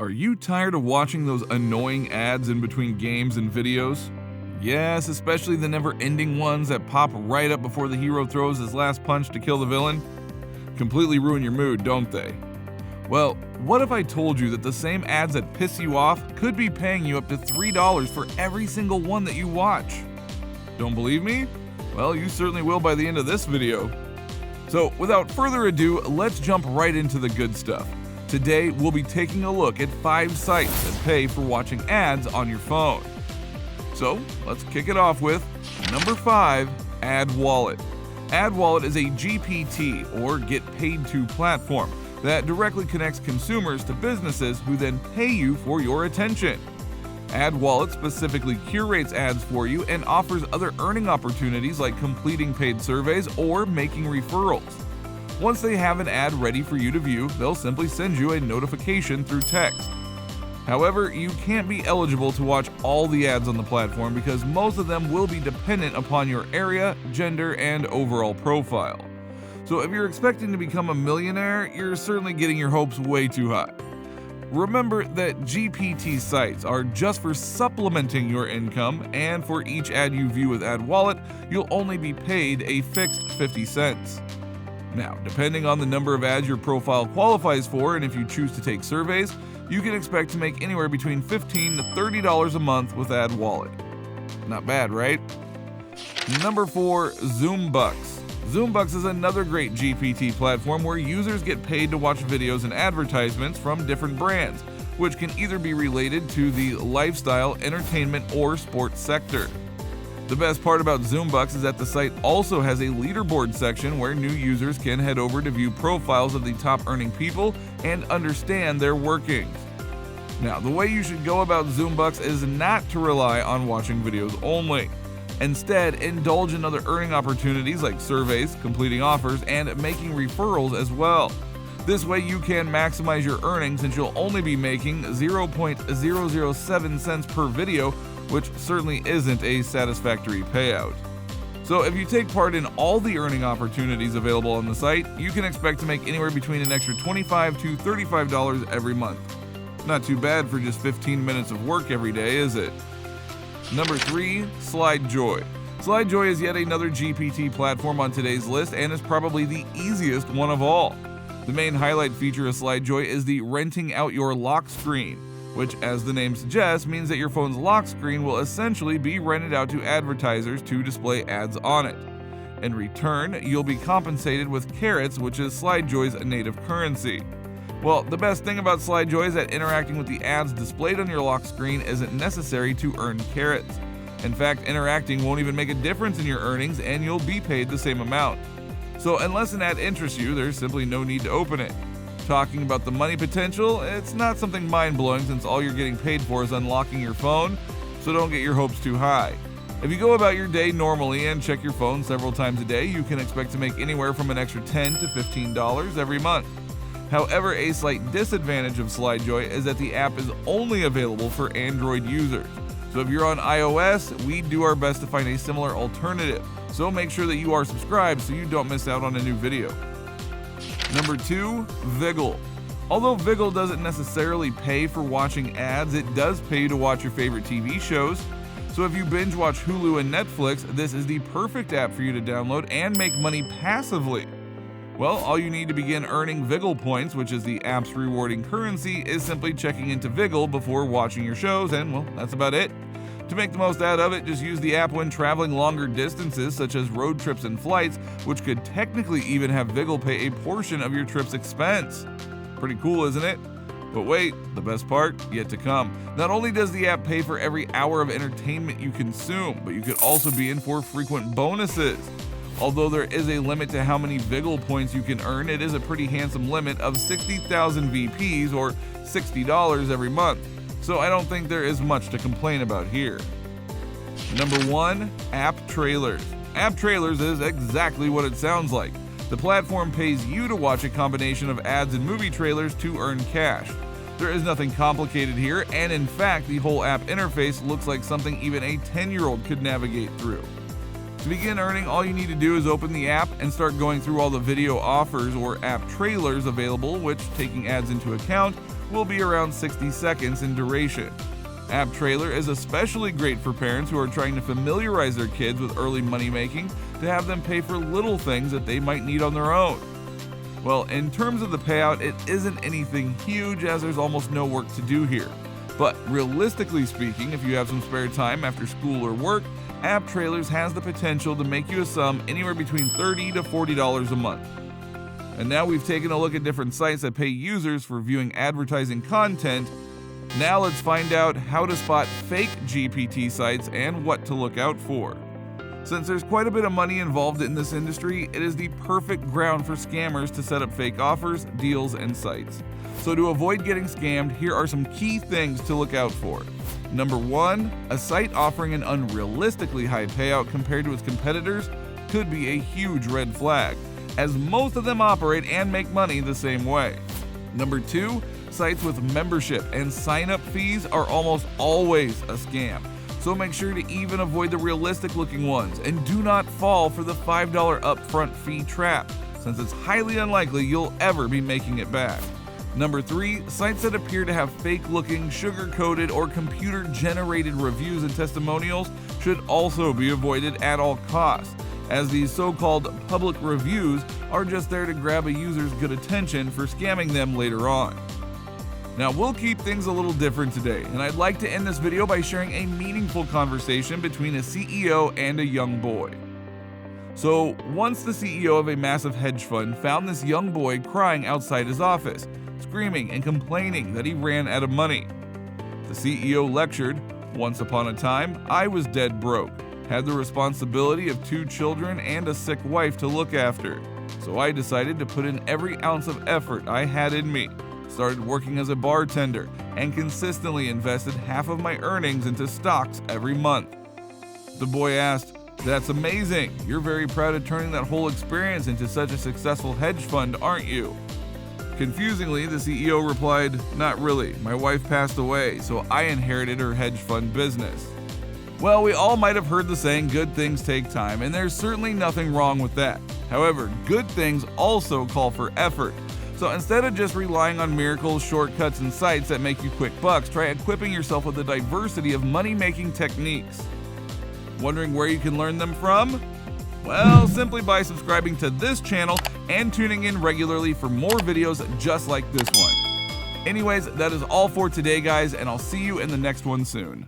Are you tired of watching those annoying ads in between games and videos? Yes, especially the never-ending ones that pop right up before the hero throws his last punch to kill the villain. Completely ruin your mood, don't they? Well, what if I told you that the same ads that piss you off could be paying you up to $3 for every single one that you watch? Don't believe me? Well, you certainly will by the end of this video. So, without further ado, let's jump right into the good stuff. Today, we'll be taking a look at 5 sites that pay for watching ads on your phone. So, let's kick it off with number 5, AdWallet. AdWallet is a GPT, or Get Paid To platform, that directly connects consumers to businesses who then pay you for your attention. AdWallet specifically curates ads for you and offers other earning opportunities like completing paid surveys or making referrals. Once they have an ad ready for you to view, they'll simply send you a notification through text. However, you can't be eligible to watch all the ads on the platform because most of them will be dependent upon your area, gender, and overall profile. So if you're expecting to become a millionaire, you're certainly getting your hopes way too high. Remember that GPT sites are just for supplementing your income, and for each ad you view with AdWallet, you'll only be paid a fixed 50 cents. Now, depending on the number of ads your profile qualifies for and if you choose to take surveys, you can expect to make anywhere between $15 to $30 a month with AdWallet. Not bad, right? Number 4, Zoombox. Zoombox is another great GPT platform where users get paid to watch videos and advertisements from different brands, which can either be related to the lifestyle, entertainment, or sports sector. The best part about Zoombox is that the site also has a leaderboard section where new users can head over to view profiles of the top earning people and understand their workings. Now, the way you should go about Zoombox is not to rely on watching videos only. Instead, indulge in other earning opportunities like surveys, completing offers, and making referrals as well. This way you can maximize your earnings since you'll only be making 0.007 cents per video, which certainly isn't a satisfactory payout. So if you take part in all the earning opportunities available on the site, you can expect to make anywhere between an extra $25 to $35 every month. Not too bad for just 15 minutes of work every day, is it? Number 3, Slidejoy. Slidejoy is yet another GPT platform on today's list and is probably the easiest one of all. The main highlight feature of Slidejoy is the renting out your lock screen, which, as the name suggests, means that your phone's lock screen will essentially be rented out to advertisers to display ads on it. In return, you'll be compensated with carrots, which is Slidejoy's native currency. Well, the best thing about Slidejoy is that interacting with the ads displayed on your lock screen isn't necessary to earn carrots. In fact, interacting won't even make a difference in your earnings and you'll be paid the same amount. So unless an ad interests you, there's simply no need to open it. Talking about the money potential, it's not something mind-blowing since all you're getting paid for is unlocking your phone, so don't get your hopes too high. If you go about your day normally and check your phone several times a day, you can expect to make anywhere from an extra $10 to $15 every month. However, a slight disadvantage of Slidejoy is that the app is only available for Android users. So if you're on iOS, we do our best to find a similar alternative. So make sure that you are subscribed so you don't miss out on a new video. Number 2, Viggle. Although Viggle doesn't necessarily pay for watching ads, it does pay you to watch your favorite TV shows. So if you binge watch Hulu and Netflix, this is the perfect app for you to download and make money passively. Well, all you need to begin earning Viggle points, which is the app's rewarding currency, is simply checking into Viggle before watching your shows, and well, that's about it. To make the most out of it, just use the app when traveling longer distances, such as road trips and flights, which could technically even have Viggle pay a portion of your trip's expense. Pretty cool, isn't it? But wait, the best part yet to come. Not only does the app pay for every hour of entertainment you consume, but you could also be in for frequent bonuses. Although there is a limit to how many Viggle points you can earn, it is a pretty handsome limit of 60,000 VPs or $60 every month. So I don't think there is much to complain about here. Number 1, App Trailers. App Trailers is exactly what it sounds like. The platform pays you to watch a combination of ads and movie trailers to earn cash. There is nothing complicated here, and in fact, the whole app interface looks like something even a 10-year-old could navigate through. To begin earning, all you need to do is open the app and start going through all the video offers or app trailers available, which, taking ads into account, will be around 60 seconds in duration. App Trailer is especially great for parents who are trying to familiarize their kids with early money making to have them pay for little things that they might need on their own. Well, in terms of the payout, it isn't anything huge as there's almost no work to do here. But realistically speaking, if you have some spare time after school or work, App Trailers has the potential to make you a sum anywhere between $30 to $40 a month. And now we've taken a look at different sites that pay users for viewing advertising content. Now let's find out how to spot fake GPT sites and what to look out for. Since there's quite a bit of money involved in this industry, it is the perfect ground for scammers to set up fake offers, deals, and sites. So to avoid getting scammed, here are some key things to look out for. Number 1, a site offering an unrealistically high payout compared to its competitors could be a huge red flag, as most of them operate and make money the same way. Number 2, sites with membership and sign-up fees are almost always a scam. So make sure to even avoid the realistic looking ones and do not fall for the $5 upfront fee trap, since it's highly unlikely you'll ever be making it back. Number 3, sites that appear to have fake looking, sugar-coated, or computer generated reviews and testimonials should also be avoided at all costs, as these so-called public reviews are just there to grab a user's good attention for scamming them later on. Now, we'll keep things a little different today, and I'd like to end this video by sharing a meaningful conversation between a CEO and a young boy. So, once the CEO of a massive hedge fund found this young boy crying outside his office, screaming and complaining that he ran out of money. The CEO lectured, "Once upon a time, I was dead broke, had the responsibility of 2 children and a sick wife to look after. So I decided to put in every ounce of effort I had in me. Started working as a bartender, and consistently invested half of my earnings into stocks every month." The boy asked, "That's amazing. You're very proud of turning that whole experience into such a successful hedge fund, aren't you?" Confusingly, the CEO replied, "Not really. My wife passed away, so I inherited her hedge fund business." Well, we all might have heard the saying, good things take time, and there's certainly nothing wrong with that. However, good things also call for effort. So instead of just relying on miracles, shortcuts, and sites that make you quick bucks, try equipping yourself with a diversity of money-making techniques. Wondering where you can learn them from? Well, simply by subscribing to this channel and tuning in regularly for more videos just like this one. Anyways, that is all for today, guys, and I'll see you in the next one soon.